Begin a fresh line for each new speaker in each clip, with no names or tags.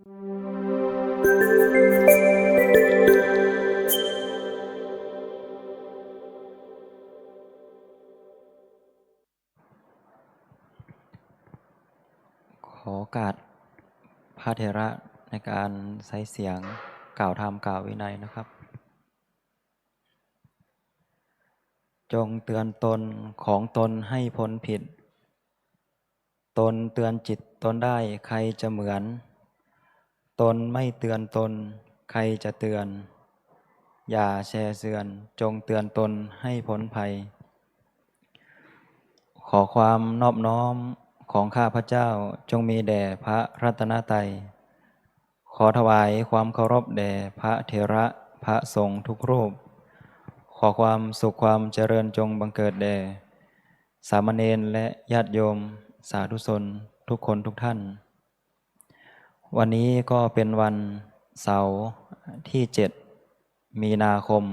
ขอโอกาสพระเถระในการใช้เสียงกล่าวธรรมกล่าววินัยนะครับ จงเตือนตนของตนให้พ้นผิดตนเตือนจิตตนได้ใครจะเหมือนตนไม่เตือนตนใครจะเตือนอย่าแช่เสือนจงเตือนตนให้พ้นภัยขอความนอบน้อมของข้าพเจ้าจงมีแด่พระรัตนตรัยขอถวายความเคารพแด่พระเถระพระสงฆ์ทุกรูปขอความสุขความเจริญจงบังเกิดแด่สามเณรและญาติโยมสาธุชนทุกคนทุกท่านวันนี้ก็เป็นวันเสาร์ที่7มีนาคม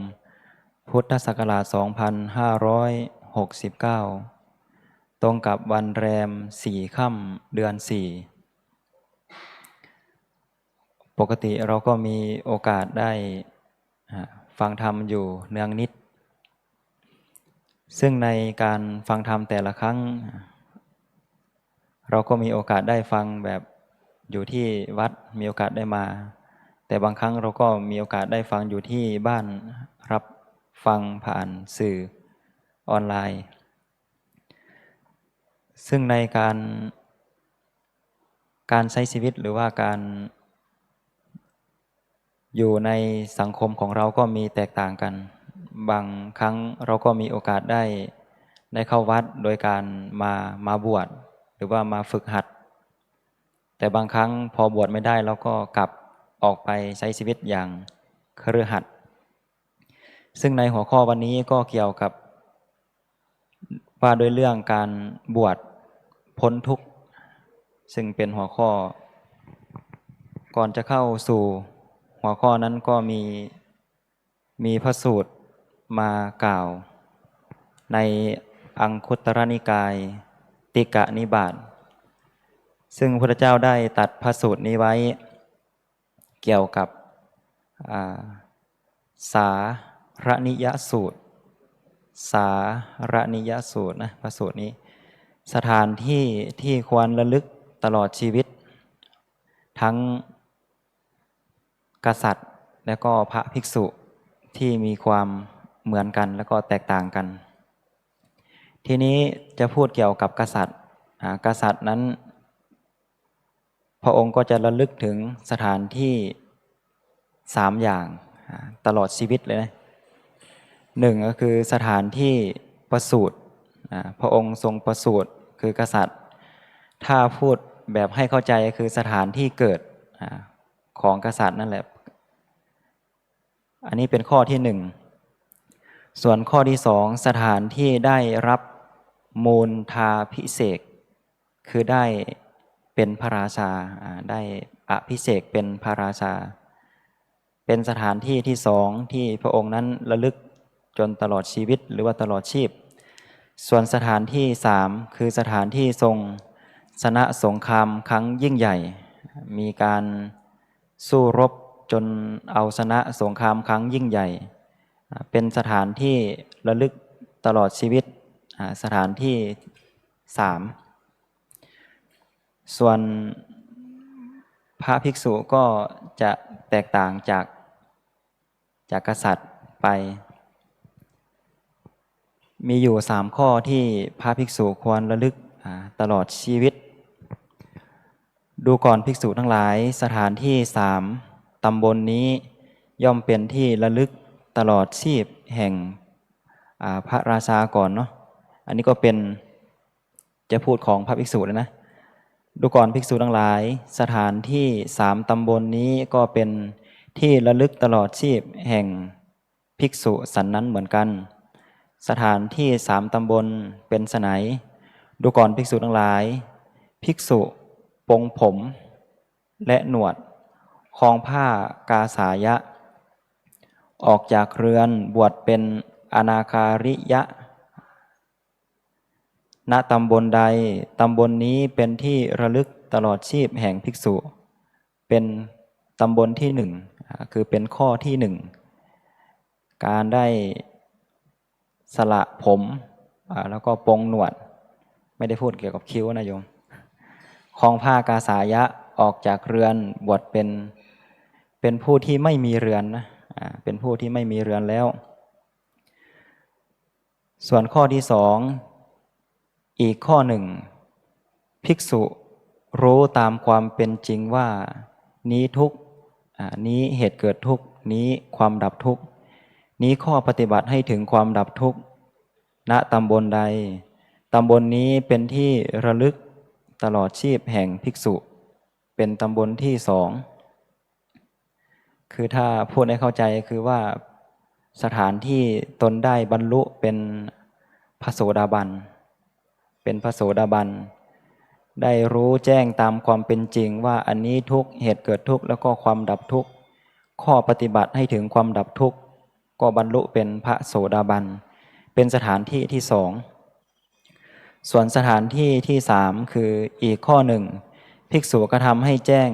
พุทธศักราช2569ตรงกับวันแรม4ค่ำเดือน4ปกติเราก็มีโอกาสได้ฟังธรรมอยู่เนืองนิดซึ่งในการฟังธรรมแต่ละครั้งเราก็มีโอกาสได้ฟังแบบอยู่ที่วัดมีโอกาสได้มาแต่บางครั้งเราก็มีโอกาสได้ฟังอยู่ที่บ้านรับฟังผ่านสื่อออนไลน์ซึ่งในการใช้ชีวิตหรือว่าการอยู่ในสังคมของเราก็มีแตกต่างกันบางครั้งเราก็มีโอกาสได้เข้าวัดโดยการมาบวชหรือว่ามาฝึกหัดแต่บางครั้งพอบวชไม่ได้เราก็กลับออกไปใช้ชีวิตอย่างคฤหัสถ์ซึ่งในหัวข้อวันนี้ก็เกี่ยวกับว่าด้วยเรื่องการบวชพ้นทุกข์ซึ่งเป็นหัวข้อก่อนจะเข้าสู่หัวข้อนั้นก็มีพระสูตรมากล่าวในอังคุตรนิกายติกนิบาตซึ่งพระพุทธเจ้าได้ตัดพระสูตรนี้ไว้เกี่ยวกับสารนิยสูตรสารนิยสูตรนะพระสูตรนี้สถานที่ที่ควรระลึกตลอดชีวิตทั้งกษัตริย์และก็พระภิกษุที่มีความเหมือนกันและก็แตกต่างกันทีนี้จะพูดเกี่ยวกับกษัตริย์นั้นพระองค์ก็จะระลึกถึงสถานที่3อย่างตลอดชีวิตเลยนะหนึ่งก็คือสถานที่ประสูติพระองค์ทรงประสูติคือกษัตริย์ถ้าพูดแบบให้เข้าใจก็คือสถานที่เกิดของกษัตริย์นั่นแหละอันนี้เป็นข้อที่หนึ่งส่วนข้อที่สองสถานที่ได้รับมูลทาภิเษกคือได้เป็นพระราชาได้อภิเษกเป็นพระราชาเป็นสถานที่ที่สองที่พระองค์นั้นระลึกจนตลอดชีวิตหรือว่าตลอดชีพส่วนสถานที่สามคือสถานที่ทรงชนะสงครามครั้งยิ่งใหญ่มีการสู้รบจนเอาชนะสงครามครั้งยิ่งใหญ่เป็นสถานที่ระลึกตลอดชีวิตสถานที่สามส่วนพระภิกษุก็จะแตกต่างจากกษัตริย์ไปมีอยู่3ข้อที่พระภิกษุควรระลึกตลอดชีวิตดูก่อนภิกษุทั้งหลายสถานที่3ตำบลนี้ย่อมเป็นที่ระลึกตลอดชีพแห่งพระราชาก่อนเนาะอันนี้ก็เป็นจะพูดของพระภิกษุเลยนะดูก่อนภิกษุทั้งหลายสถานที่3ตำบลนี้ก็เป็นที่ระลึกตลอดชีพแห่งภิกษุสันนั้นเหมือนกันสถานที่3ตำบลเป็นไฉนดูก่อนภิกษุทั้งหลายภิกษุปงผมและหนวดครองผ้ากาสายะออกจากเรือนบวชเป็นอนาคาริยะณตำบลใดตำบลนี้เป็นที่ระลึกตลอดชีพแห่งภิกษุ เป็นตำบลที่หนึ่งคือเป็นข้อที่หนึ่งการได้สละผมแล้วก็ปรงหนวดไม่ได้พูดเกี่ยวกับคิ้วนะโยมครองผ้ากาสายะออกจากเรือนบวชเป็นผู้ที่ไม่มีเรือนนะเป็นผู้ที่ไม่มีเรือนแล้วส่วนข้อที่สองอีกข้อหนึ่งภิกษุรู้ตามความเป็นจริงว่านี้ทุกข์นี้เหตุเกิดทุกข์นี้ความดับทุกข์นี้ข้อปฏิบัติให้ถึงความดับทุกข์ณตำบลใดตำบลนี้เป็นที่ระลึกตลอดชีพแห่งภิกษุเป็นตำบลที่สองคือถ้าพูดให้เข้าใจคือว่าสถานที่ตนได้บรรลุเป็นพระโสดาบันเป็นพระโสดาบันได้รู้แจ้งตามความเป็นจริงว่าอันนี้ทุกข์เหตุเกิดทุกข์แล้วก็ความดับทุกข์ข้อปฏิบัติให้ถึงความดับทุกข์ก็บรรลุเป็นพระโสดาบันเป็นสถานที่ที่สองส่วนสถานที่ที่สามคืออีกข้อหนึ่งภิกษุกระทำให้แจ้ง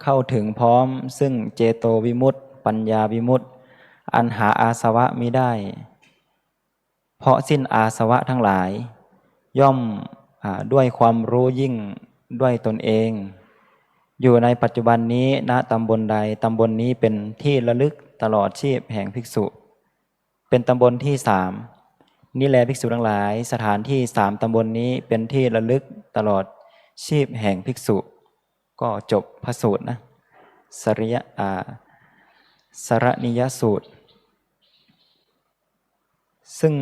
เข้าถึงพร้อมซึ่งเจโตวิมุตติปัญญาวิมุตติอันหาอาสวะมิได้เพราะสิ้นอาสวะทั้งหลายย่อมด้วยความรู้ยิ่งด้วยตนเองอยู่ในปัจจุบันนี้ณตำบลใดตำบลนี้เป็นที่ระลึกตลอดชีพแห่งภิกษุเป็นตำบลที่สามนี่แลภิกษุทั้งหลายสถานที่สามตำบลนี้เป็นที่ระลึกตลอดชีพแห่งภิกษุก็จบพระสูตรนะสรณิยสูตรซึ่ง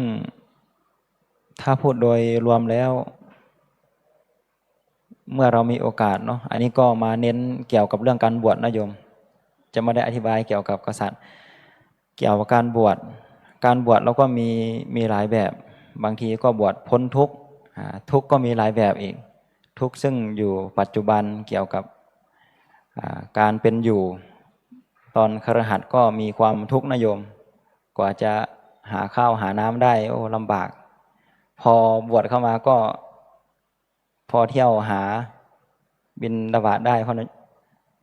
ถ้าพูดโดยรวมแล้วเมื่อเรามีโอกาสเนาะอันนี้ก็มาเน้นเกี่ยวกับเรื่องการบวชนะโยมจะไม่ได้อธิบายเกี่ยวกับกษัตริย์เกี่ยวกับการบวชเราก็มีหลายแบบบางทีก็บวชพ้นทุกข์ทุกข์ก็มีหลายแบบอีกทุกข์ซึ่งอยู่ปัจจุบันเกี่ยวกับการเป็นอยู่ตอนคฤหัสถ์ก็มีความทุกข์นะโยมกว่าจะหาข้าวหาน้ำได้โอ้ลำบากพอบวชเข้ามาก็พอเที่ยวหาบิณฑบาตได้เพราะ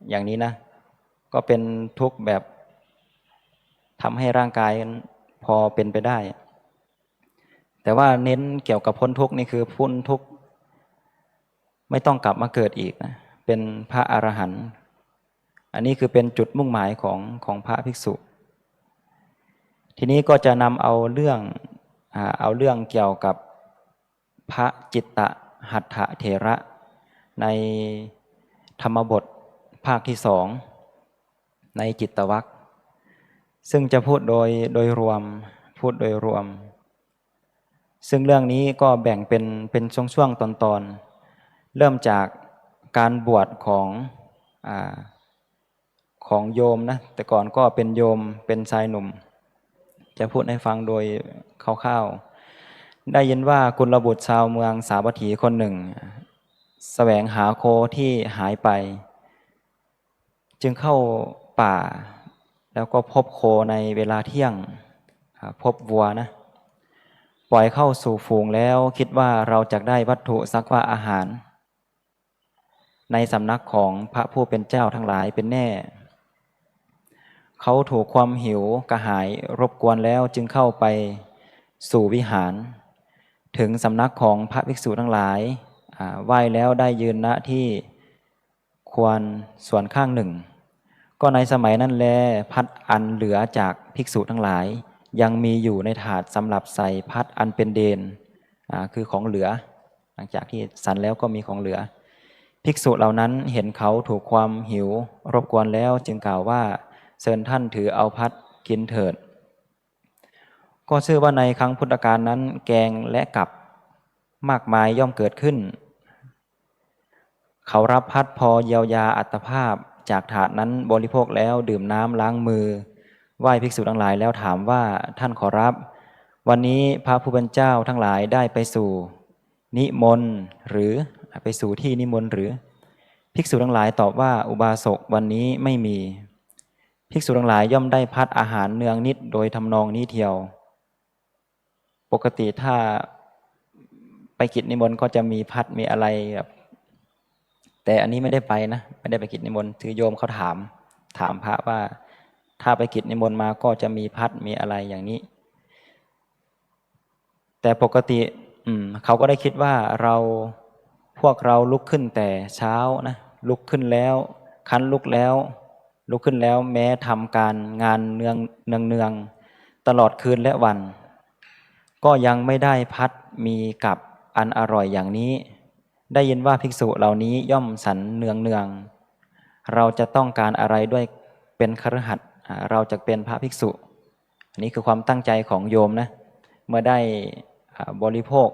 อย่างนี้นะก็เป็นทุกข์แบบทำให้ร่างกายพอเป็นไปได้แต่ว่าเน้นเกี่ยวกับพ้นทุกข์นี่คือพ้นทุกข์ไม่ต้องกลับมาเกิดอีกนะเป็นพระอรหันต์อันนี้คือเป็นจุดมุ่งหมายของพระภิกษุทีนี้ก็จะนำเอาเรื่องเกี่ยวกับพระจิตตหัตถเถระในธรรมบทภาคที่สองในจิตตวรรคซึ่งจะพูดโดยรวมซึ่งเรื่องนี้ก็แบ่งเป็นช่วงๆตอนเริ่มจากการบวชของโยมนะแต่ก่อนก็เป็นโยมเป็นชายหนุ่มจะพูดให้ฟังโดยคร่าวๆได้ยินว่ากุลบุตรชาวเมืองสาวัตถีคนหนึ่งแสวงหาโคที่หายไปจึงเข้าป่าแล้วก็พบโคในเวลาเที่ยงพบวัวนะปล่อยเข้าสู่ฝูงแล้วคิดว่าเราจะได้วัตถุสักว่าอาหารในสำนักของพระผู้เป็นเจ้าทั้งหลายเป็นแน่เขาถูกความหิวกระหายรบกวนแล้วจึงเข้าไปสู่วิหารถึงสำนักของพระภิกษุทั้งหลายไหว้แล้วได้ยืนณที่ควรส่วนข้างหนึ่งก็ในสมัยนั้นแลพัดอันเหลือจากภิกษุทั้งหลายยังมีอยู่ในถาดสำหรับใส่พัดอันเป็นเดนคือของเหลือหลังจากที่สันแล้วก็มีของเหลือภิกษุเหล่านั้นเห็นเขาถูกความหิวรบกวนแล้วจึงกล่าวว่าเชิญท่านถือเอาพัดกินเถิดก็ชื่อว่าในครั้งพุทธกาลนั้นแกงและกับมากมายย่อมเกิดขึ้นเขารับพัดพอเยียวยาอัตภาพจากถาดนั้นบริโภคแล้วดื่มน้ำล้างมือไหว้ภิกษุทั้งหลายแล้วถามว่าท่านขอรับวันนี้พระผู้เป็นเจ้าทั้งหลายได้ไปสู่นิมนต์หรือไปสู่ที่นิมนต์หรือภิกษุทั้งหลายตอบว่าอุบาสกวันนี้ไม่มีภิกษุทั้งหลายย่อมได้พัดอาหารเนืองนิดโดยทำนองนี้เทียวปกติถ้าไปกิจนิมนต์ก็จะมีพัดมีอะไรแบบ แต่อันนี้ไม่ได้ไปนะไม่ได้ไปกิจนิมนต์คือโยมเขาถามพระว่าถ้าไปกิจนิมนต์มาก็จะมีพัดมีอะไรอย่างนี้ แต่ปกติเขาก็ได้คิดว่าพวกเราลุกขึ้นแต่เช้านะลุกขึ้นแล้วคันลุกแล้วลุกขึ้นแล้วแม้ทำการงานเนืองตลอดคืนและวัน ก็ยังไม่ได้พัดมีกับอันอร่อยอย่างนี้ ได้ยินว่าภิกษุเหล่านี้ย่อมสันเนืองเราจะต้องการอะไรด้วยเป็นคฤหัสถ์เราจะเป็นพระภิกษุอันนี้คือความตั้งใจของโยมนะเมื่อได้บริโภค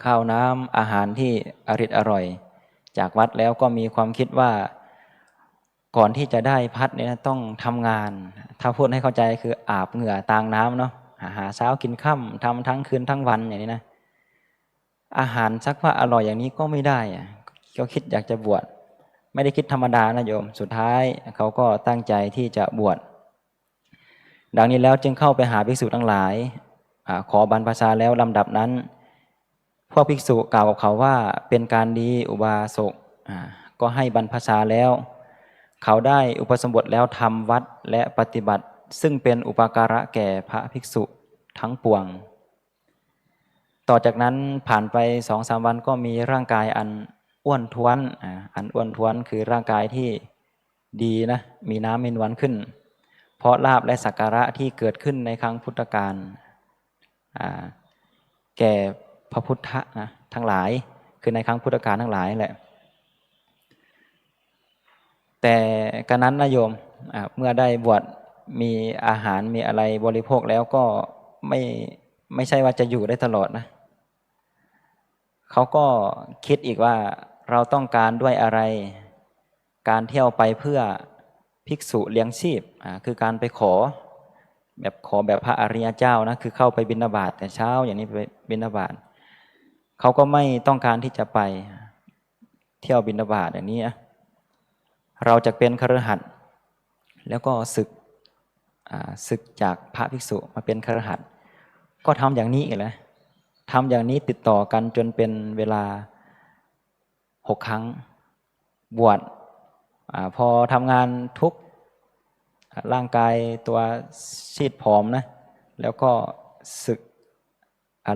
ข้าวน้ำอาหารที่อร่อยจากวัดแล้วก็มีความคิดว่าก่อนที่จะได้พัดเนี่ยต้องทำงานถ้าพูดให้เข้าใจคืออาบเหงื่อตางน้ำเนาะหาเช้ากินค่ำทำทั้งคืนทั้งวันอย่างนี้นะอาหารสักว่าอร่อยอย่างนี้ก็ไม่ได้ก็คิดอยากจะบวชไม่ได้คิดธรรมดานะโยมสุดท้ายเขาก็ตั้งใจที่จะบวชดังนี้แล้วจึงเข้าไปหาภิกษุทั้งหลายขอบรรพชาแล้วลำดับนั้นพวกภิกษุกล่าวกับเขาว่าเป็นการดีอุบาสกก็ให้บรรพชาแล้วเขาได้อุปสมบทแล้วทำวัดและปฏิบัติซึ่งเป็นอุปการะแก่พระภิกษุทั้งปวงต่อจากนั้นผ่านไป2-3 วันก็มีร่างกายอันอ้วนท้วนอันอ้วนท้วนคือร่างกายที่ดีนะมีน้ำมีนวลขึ้นเพราะลาภและสักการะที่เกิดขึ้นในครั้งพุทธกาลแก่พระพุทธนะทั้งหลายคือในครั้งพุทธกาลทั้งหลายแหละแต่การนั้นนะโยมเมื่อได้บวชมีอาหารมีอะไรบริโภคแล้วก็ไม่ใช่ว่าจะอยู่ได้ตลอดนะเขาก็คิดอีกว่าเราต้องการด้วยอะไรการเที่ยวไปเพื่อภิกษุเลี้ยงชีพคือการไปขอแบบพระอริยเจ้านะคือเข้าไปบิณฑบาตแต่เช้าอย่างนี้ไปบิณฑบาตเขาก็ไม่ต้องการที่จะไปเที่ยวบิณฑบาตอย่างนี้นะเราจะเป็นคฤหัสถ์แล้วก็ศึกจากพระภิกษุมาเป็นคฤหัสถ์ก็ทำอย่างนี้อีกแล้วทำอย่างนี้ติดต่อกันจนเป็นเวลา6 ครั้งบวชพอทำงานทุกร่างกายตัวซีดผอมนะแล้วก็ศึก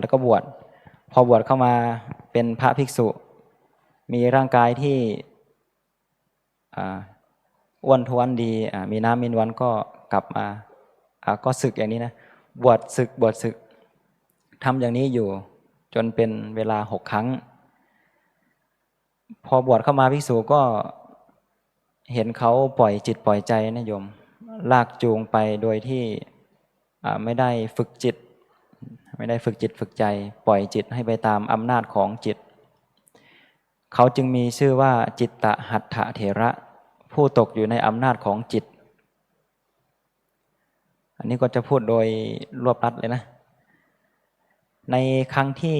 แล้วก็บวชพอบวชเข้ามาเป็นพระภิกษุมีร่างกายที่อ้วนท้วนดีมีน้ำมีนวลก็กลับมาก็ศึกอย่างนี้นะบวชศึกทำอย่างนี้อยู่จนเป็นเวลา6 ครั้งพอบวชเข้ามาภิกษุก็เห็นเขาปล่อยจิตปล่อยใจนะโยมลากจูงไปโดยที่ไม่ได้ฝึกจิตฝึกใจปล่อยจิตให้ไปตามอำนาจของจิตเขาจึงมีชื่อว่าจิตตหัตถเถระผู้ตกอยู่ในอำนาจของจิตอันนี้ก็จะพูดโดยรวบรัดเลยนะในครั้งที่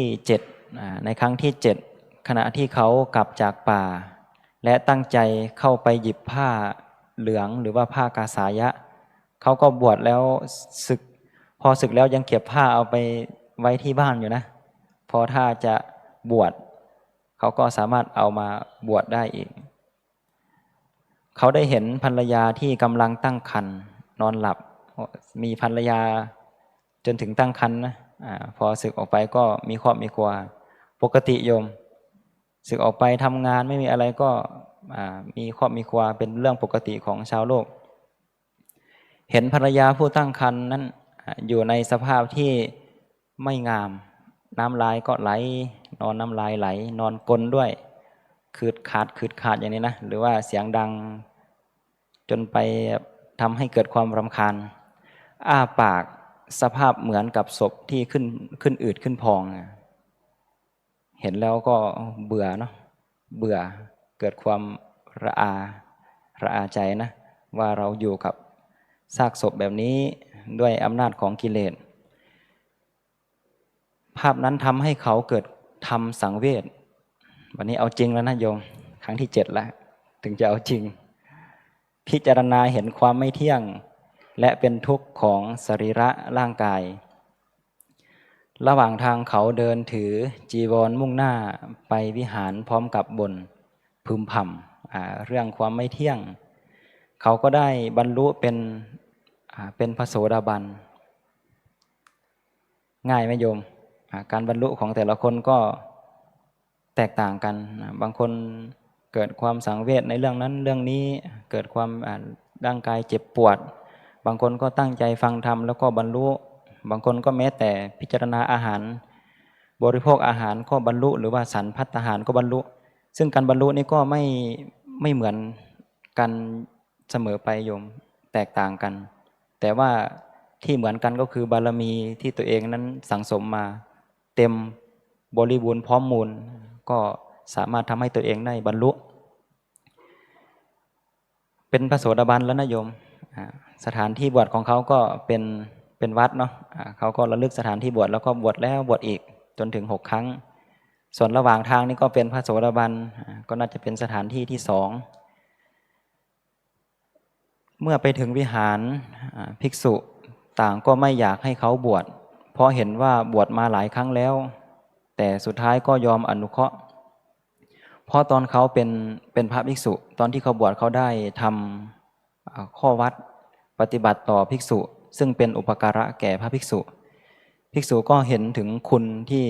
7ขณะที่เขากลับจากป่าและตั้งใจเข้าไปหยิบผ้าเหลืองหรือว่าผ้ากาสายะเขาก็บวชแล้วศึกพอศึกแล้วยังเก็บผ้าเอาไปไว้ที่บ้านอยู่นะพอถ้าจะบวชเขาก็สามารถเอามาบวชได้อีกเขาได้เห็นภรรยาที่กำลังตั้งครรภ์นอนหลับมีภรรยาจนถึงตั้งครรภ์นะพอศึกออกไปก็มีครอบมีครัวปกติโยมศึกออกไปทำงานไม่มีอะไรก็มีครอบมีครัวเป็นเรื่องปกติของชาวโลกเห็นภรรยาผู้ตั้งครรภ์นั้นอยู่ในสภาพที่ไม่งามน้ำลายก็ไหลนอนน้ำลายไหลนอนกลนด้วยขืดขาดอย่างนี้นะหรือว่าเสียงดังจนไปทำให้เกิดความรำคาญอ้าปากสภาพเหมือนกับศพที่ขึ้นอืดขึ้นพองเห็นแล้วก็เบื่อเนาะเบื่อเกิดความระอาใจนะว่าเราอยู่กับซากศพแบบนี้ด้วยอำนาจของกิเลสภาพนั้นทำให้เขาเกิดทำสังเวชวันนี้เอาจริงแล้วนะโยมครั้งที่7แล้วถึงจะเอาจริงพิจารณาเห็นความไม่เที่ยงและเป็นทุกข์ของสรีระร่างกายระหว่างทางเขาเดินถือจีวรมุ่งหน้าไปวิหารพร้อมกับบ่น พึมพำเรื่องความไม่เที่ยงเขาก็ได้บรรลุเป็นพระโสดาบันง่ายไหมโยมการบรรลุของแต่ละคนก็แตกต่างกันบางคนเกิดความสังเวชในเรื่องนั้นเรื่องนี้เกิดความร่างกายเจ็บปวดบางคนก็ตั้งใจฟังธรรมแล้วก็บรรลุบางคนก็แม้แต่พิจารณาอาหารบริโภคอาหารก็บรรลุหรือว่าฉันภัตตาหารก็บรรลุซึ่งการบรรลุนี้ก็ไม่เหมือนกันเสมอไปโยมแตกต่างกันแต่ว่าที่เหมือนกันก็คือบารมีที่ตัวเองนั้นสั่งสมมาเต็มบริบูรณ์พร้อมมูลก็สามารถทำให้ตัวเองได้บรรลุเป็นพระโสดาบันแล้วนะโยมสถานที่บวชของเขาก็เป็นวัดเนาะเขาก็ระลึกสถานที่บวชแล้วก็บวชแล้วบวชอีกจนถึง6 ครั้งส่วนระหว่างทางนี่ก็เป็นพระโสดาบันก็น่าจะเป็นสถานที่ที่2เมื่อไปถึงวิหารภิกษุต่างก็ไม่อยากให้เขาบวชเพราะเห็นว่าบวชมาหลายครั้งแล้วแต่สุดท้ายก็ยอมอนุเคราะห์เพราะตอนเขาเป็นพระภิกษุตอนที่เขาบวชเขาได้ทำข้อวัดปฏิบัติต่อภิกษุซึ่งเป็นอุปการะแก่พระภิกษุภิกษุก็เห็นถึงคุณที่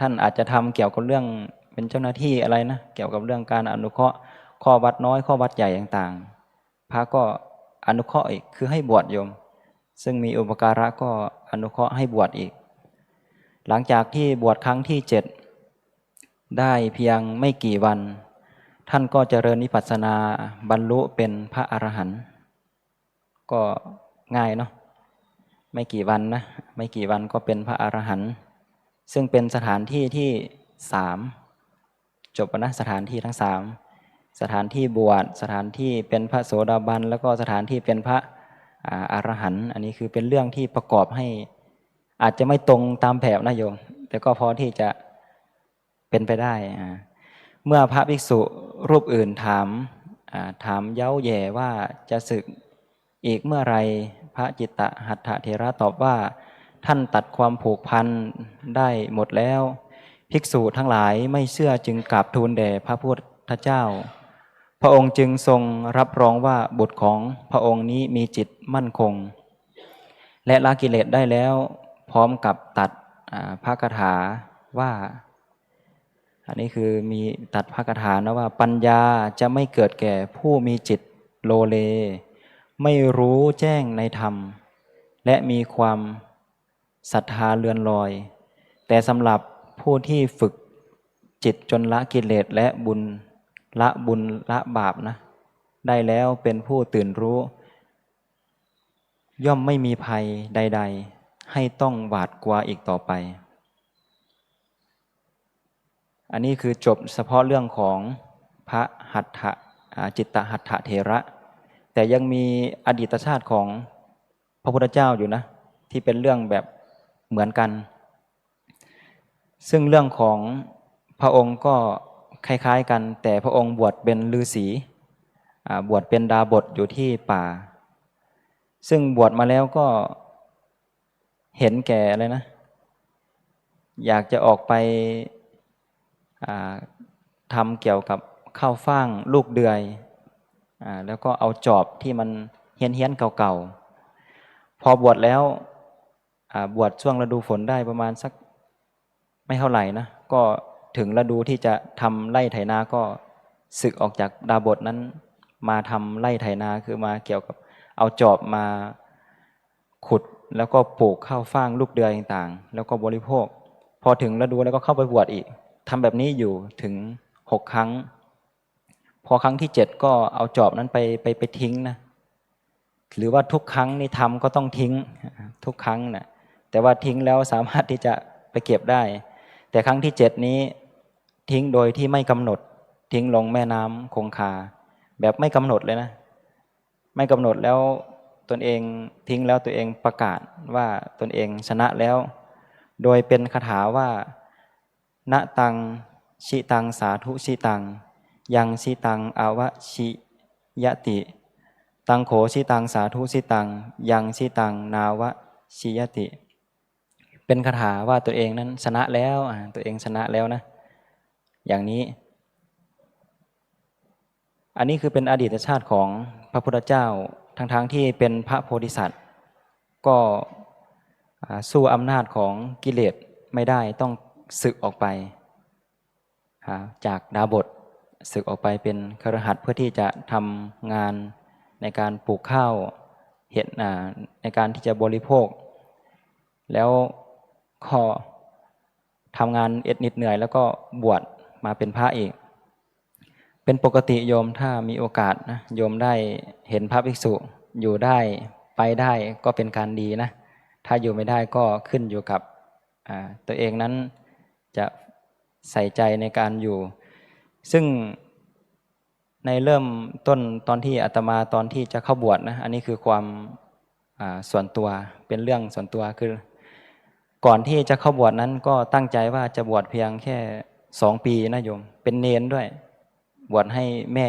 ท่านอาจจะทำเกี่ยวกับเรื่องเป็นเจ้าหน้าที่อะไรนะเกี่ยวกับเรื่องการอนุเคราะห์ข้อวัดน้อยข้อวัดใหญ่ต่างๆพระก็อนุเคราะห์อีกคือให้บวชโยมซึ่งมีอุปการะก็อนุเคราะห์ให้บวชอีกหลังจากที่บวชครั้งที่7ได้เพียงไม่กี่วันท่านก็เจริญวิปัสสนาบรรลุเป็นพระอรหันต์ก็ง่ายเนาะไม่กี่วันนะไม่กี่วันก็เป็นพระอรหันต์ซึ่งเป็นสถานที่ที่3จบนะสถานที่ทั้ง3สถานที่บวชสถานที่เป็นพระโสดาบันแล้วก็สถานที่เป็นพระอรหันต์อันนี้คือเป็นเรื่องที่ประกอบให้อาจจะไม่ตรงตามแผนนะโยมแต่ก็พอที่จะเป็นไปได้เมื่อพระภิกษุรูปอื่นถามเย้าแย่ว่าจะสึกอีกเมื่อไรพระจิตตหัตถเถระตอบว่าท่านตัดความผูกพันได้หมดแล้วภิกษุทั้งหลายไม่เชื่อจึงกราบทูลแด่พระพุทธเจ้าพระองค์จึงทรงรับรองว่าบุตรของพระองค์นี้มีจิตมั่นคงและละกิเลสได้แล้วพร้อมกับตัดพระคาถาว่าอันนี้คือมีตัดพระคาถานะว่าปัญญาจะไม่เกิดแก่ผู้มีจิตโลเลไม่รู้แจ้งในธรรมและมีความศรัทธาเลื่อนลอยแต่สำหรับผู้ที่ฝึกจิตจนละกิเลสและบุญละบาปนะได้แล้วเป็นผู้ตื่นรู้ย่อมไม่มีภัยใดๆให้ต้องหวาดกลัวอีกต่อไปอันนี้คือจบเฉพาะเรื่องของพระหัตถะจิตตหัตถเถระแต่ยังมีอดีตชาติของพระพุทธเจ้าอยู่นะที่เป็นเรื่องแบบเหมือนกันซึ่งเรื่องของพระองค์ก็คล้ายๆกันแต่พระองค์บวชเป็นฤาษีบวชเป็นดาบสอยู่ที่ป่าซึ่งบวชมาแล้วก็เห็นแก่อะไรนะอยากจะออกไปทำเกี่ยวกับข้าวฟ่างลูกเดือยแล้วก็เอาจอบที่มันเฮี้ยนๆเก่าๆพอบวชแล้วบวชช่วงฤดูฝนได้ประมาณสักไม่เท่าไหร่นะก็ถึงฤดูที่จะทำไร่ไถนาก็สึกออกจากดาบสนั้นมาทำไร่ไถนาคือมาเกี่ยวกับเอาจอบมาขุดแล้วก็ปลูกข้าวฟ่างลูกเดือยต่างๆแล้วก็บริโภคพอถึงฤดูแล้วก็เข้าไปบวชอีกทำแบบนี้อยู่ถึง6 ครั้งพอครั้งที่7ก็เอาจอบนั้นไปทิ้งนะหรือว่าทุกครั้งนี่ทำก็ต้องทิ้งทุกครั้งนะแต่ว่าทิ้งแล้วสามารถที่จะไปเก็บได้แต่ครั้งที่7นี้ทิ้งโดยที่ไม่กำหนดทิ้งลงแม่น้ำคงคาแบบไม่กำหนดเลยนะไม่กำหนดแล้วตนเองทิ้งแล้วตัวเองประกาศว่าตนเองชนะแล้วโดยเป็นคาถาว่าณตังชิตังสาธุชิตังยังชิตังอาวชิยติตังโขชิตังสาธุชิตังยังชิตังนาวชิยติเป็นคาถาว่าตัวเองนั้นชนะแล้วตัวเองชนะแล้วนะอย่างนี้ อันนี้คือเป็นอดีตชาติของพระพุทธเจ้าทั้งที่เป็นพระโพธิสัตว์ก็สู้อำนาจของกิเลสไม่ได้ต้องสึกออกไปจากดาบทสึกออกไปเป็นคฤหัสถ์เพื่อที่จะทำงานในการปลูกข้าวเห็ดในการที่จะบริโภค แล้วก็ทำงานเอ็ดนิดเหนื่อยแล้วก็บวชมาเป็นพระอีกเป็นปกติโยมถ้ามีโอกาสนะโยมได้เห็นพระภิกษุอยู่ได้ไปได้ก็เป็นการดีนะถ้าอยู่ไม่ได้ก็ขึ้นอยู่กับตัวเองนั้นจะใส่ใจในการอยู่ ซึ่งในเริ่มต้นตอนที่อาตมาตอนที่จะเข้าบวชนะอันนี้คือความส่วนตัวเป็นเรื่องส่วนตัวคือก่อนที่จะเข้าบวชนั้นก็ตั้งใจว่าจะบวชเพียงแค่2 ปีนะโยมเป็นเนนด้วยบวชให้แม่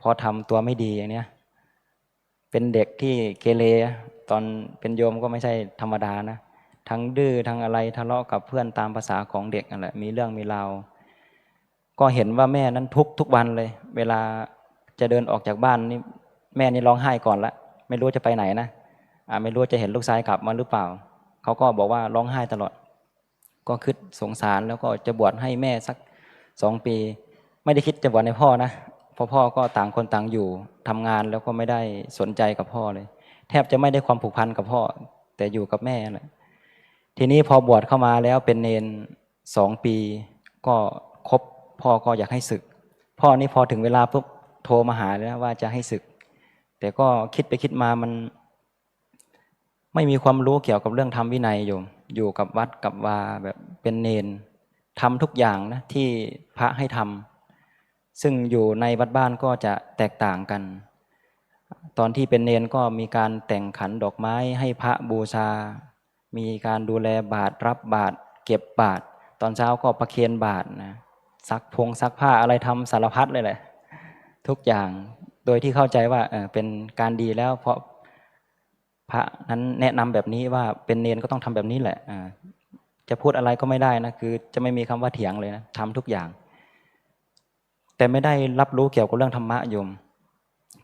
พอทำตัวไม่ดีอย่างเนี้ยเป็นเด็กที่เกเรตอนเป็นโยมก็ไม่ใช่ธรรมดานะทั้งดื้อทั้งอะไรทะเลาะกับเพื่อนตามภาษาของเด็กนั่นแหละมีเรื่องมีราวก็เห็นว่าแม่นั้นทุกวันเลยเวลาจะเดินออกจากบ้านนี่แม่นี่ร้องไห้ก่อนละไม่รู้จะไปไหนนะไม่รู้จะเห็นลูกชายกลับมาหรือเปล่าเขาก็บอกว่าร้องไห้ตลอดก็คิดสงสารแล้วก็จะบวชให้แม่สัก2 ปีไม่ได้คิดจะบวชให้พ่อนะเพราะพ่อก็ต่างคนต่างอยู่ทำงานแล้วก็ไม่ได้สนใจกับพ่อเลยแทบจะไม่ได้ความผูกพันกับพ่อแต่อยู่กับแม่แหละทีนี้พอบวชเข้ามาแล้วเป็นเนน2 ปีก็ครบพ่อก็อยากให้ศึกพ่อนี่พอถึงเวลาปุ๊บโทรมาหาเลยนะว่าจะให้ศึกแต่ก็คิดไปคิดมามันไม่มีความรู้เกี่ยวกับเรื่องธรรมวินัยอยู่กับวัดกับวาแบบเป็นเนนทำทุกอย่างนะที่พระให้ทำซึ่งอยู่ในวัดบ้านก็จะแตกต่างกันตอนที่เป็นเนนก็มีการแต่งขันดอกไม้ให้พระบูชามีการดูแลบาตรรับบาตรเก็บบาตรตอนเช้าก็ประเคนบาตรนะซักผ้าอะไรทำสารพัดเลยแหละทุกอย่างโดยที่เข้าใจว่าเป็นการดีแล้วเพราะพระนั้นแนะนำแบบนี้ว่าเป็นเนนก็ต้องทำแบบนี้แหละจะพูดอะไรก็ไม่ได้นะคือจะไม่มีคำว่าเถียงเลยนะทำทุกอย่างแต่ไม่ได้รับรู้เกี่ยวกับเรื่องธรรมะโยม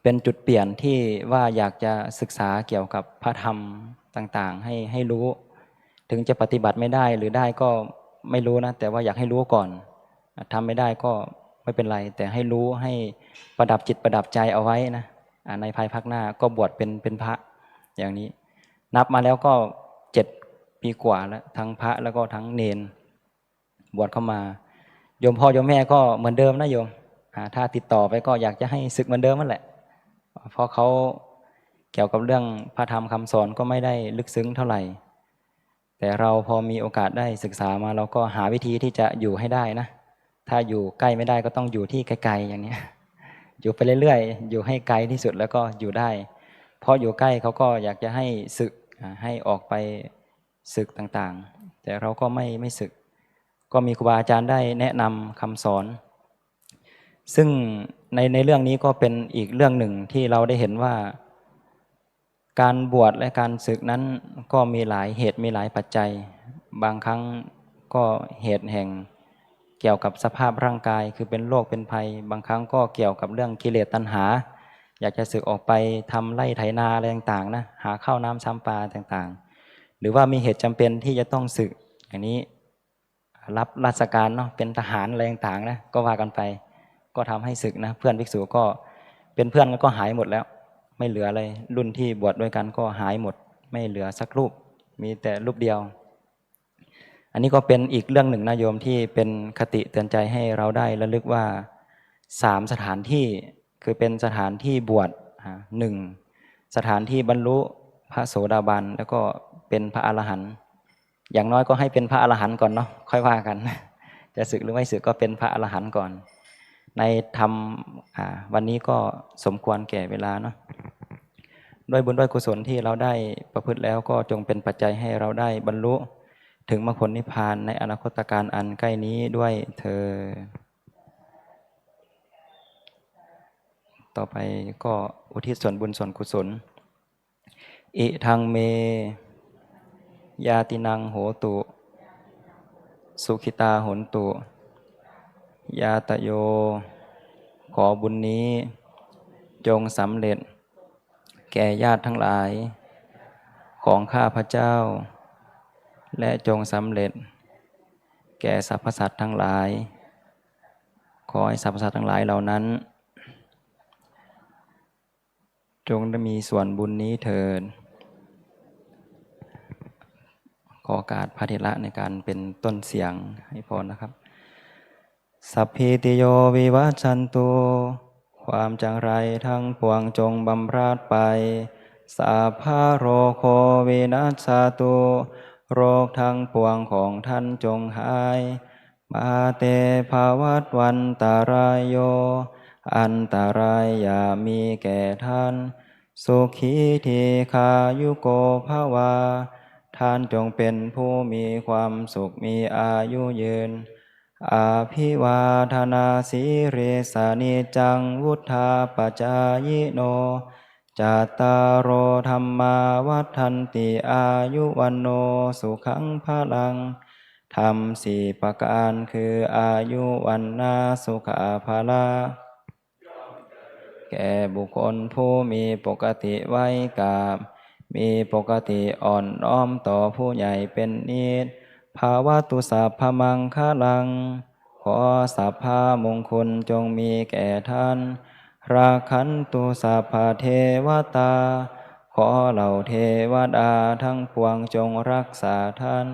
เป็นจุดเปลี่ยนที่ว่าอยากจะศึกษาเกี่ยวกับพระธรรมต่างๆให้รู้ถึงจะปฏิบัติไม่ได้หรือได้ก็ไม่รู้นะแต่ว่าอยากให้รู้ก่อนทำไม่ได้ก็ไม่เป็นไรแต่ให้รู้ให้ประดับจิตประดับใจเอาไว้นะในภายภาคหน้าก็บวชเป็นพระอย่างนี้นับมาแล้วก็7 ปีกว่าแล้วทั้งพระแล้วก็ทั้งเนนบวชเข้ามาโยมพ่อโยมแม่ก็เหมือนเดิมนะโยมถ้าติดต่อไปก็อยากจะให้ศึกเหมือนเดิมนั่นแหละเพราะเขาเกี่ยวกับเรื่องพระธรรมคำสอนก็ไม่ได้ลึกซึ้งเท่าไหร่แต่เราพอมีโอกาสได้ศึกษามาเราก็หาวิธีที่จะอยู่ให้ได้นะถ้าอยู่ใกล้ไม่ได้ก็ต้องอยู่ที่ไกลๆอย่างนี้อยู่ไปเรื่อยๆอยู่ให้ไกลที่สุดแล้วก็อยู่ได้เพราะอยู่ใกล้เขาก็อยากจะให้ศึกให้ออกไปศึกต่างๆแต่เราก็ไม่ศึกก็มีครูบาอาจารย์ได้แนะนำคำสอนซึ่งในเรื่องนี้ก็เป็นอีกเรื่องหนึ่งที่เราได้เห็นว่าการบวชและการศึกนั้นก็มีหลายเหตุมีหลายปัจจัยบางครั้งก็เหตุแห่งเกี่ยวกับสภาพร่างกายคือเป็นโรคเป็นภัยบางครั้งก็เกี่ยวกับเรื่องกิเลสตัณหาอยากจะศึกออกไปทำไร่ไถนาอะไรต่างๆนะหาข้าวน้ำซ้ำปลาต่างๆหรือว่ามีเหตุจำเป็นที่จะต้องศึกอย่างนี้รับราชการเนาะเป็นทหารอะไรต่างๆนะก็ว่ากันไปก็ทำให้ศึกนะเพื่อนภิกษุก็เป็นเพื่อนก็หายหมดแล้วไม่เหลืออะไรรุ่นที่บวชด้วยกันก็หายหมดไม่เหลือสักรูปมีแต่รูปเดียวอันนี้ก็เป็นอีกเรื่องหนึ่งนะโยมที่เป็นคติเตือนใจให้เราได้ระลึกว่า3 สถานที่คือเป็นสถานที่บวช1 สถานที่บรรลุพระโสดาบันแล้วก็เป็นพระอรหันต์อย่างน้อยก็ให้เป็นพระอรหันต์ก่อนเนาะค่อยว่ากันจะศึกหรือไม่ศึกก็เป็นพระอรหันต์ก่อนในธรรมวันนี้ก็สมควรแก่เวลาเนาะด้วยบุญด้วยกุศลที่เราได้ประพฤติแล้วก็จงเป็นปัจจัยให้เราได้บรรลุถึงมรรคผลนิพพานในอนาคตการอันใกล้นี้ด้วยเธอต่อไปก็อุทิศส่วนบุญส่วนกุศลอิทังเมยาตินังโหตุสุขิตาหนตุยาตโยขอบุญนี้ จงสำเร็จแก่ญาติทั้งหลายของข้าพเจ้า และจงสำเร็จแก่สรรพสัตว์ทั้งหลาย ขอให้สรรพสัตว์ทั้งหลายเหล่านั้น จงได้มีส่วนบุญนี้เถิด ขอโอกาสพระเถระในการเป็นต้นเสียงให้พรนะครับ สัพพิติโยวิวัชชันตุ ความจังไรทั้งปวงจงบำราดไป สัพพะโรโควินัสสตุ โรคทั้งปวงของท่านจงหาย มาเตภวัตวันตารายโย อันตรายอย่ามีแก่ท่าน สุขีทีคายุโกภวา ท่านจงเป็นผู้มีความสุขมีอายุยืน อาภิวาทนาสีเรสานิจังวุธาปจายโน จัตตารโอธรรมาวัฏันติอายุวันโนสุขังพลัง ธรรมสี่ประการคืออายุวันนาสุขภาละ แก่บุคคลผู้มีปกติไว้กราบ มีปกติอ่อนน้อมต่อผู้ใหญ่เป็นนิจ ภาวะตุสัพพมังคลัง ขอสัพพมงคลจงมีแก่ท่าน ราคันตุสัพพเทวตา ขอเหล่าเทวดาทั้งปวงจงรักษาท่าน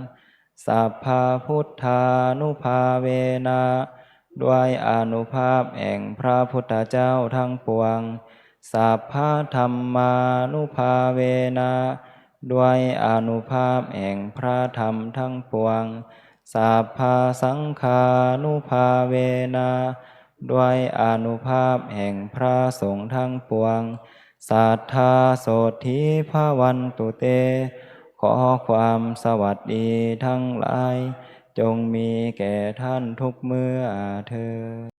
สัพพพุทธานุภาเวนะด้วยอานุภาพแห่งพระพุทธเจ้าทั้งปวง สัพพธรรมานุภาเวนะด้วยอานุภาพแห่งพระธรรมทั้งปวง สัพพสังฆานุภาเวนะด้วยอานุภาพแห่งพระสงฆ์ทั้งปวง สัทธาโสธิภวันตุเต ขอความสวัสดีทั้งหลาย จงมีแก่ท่านทุกเมื่อเทอญ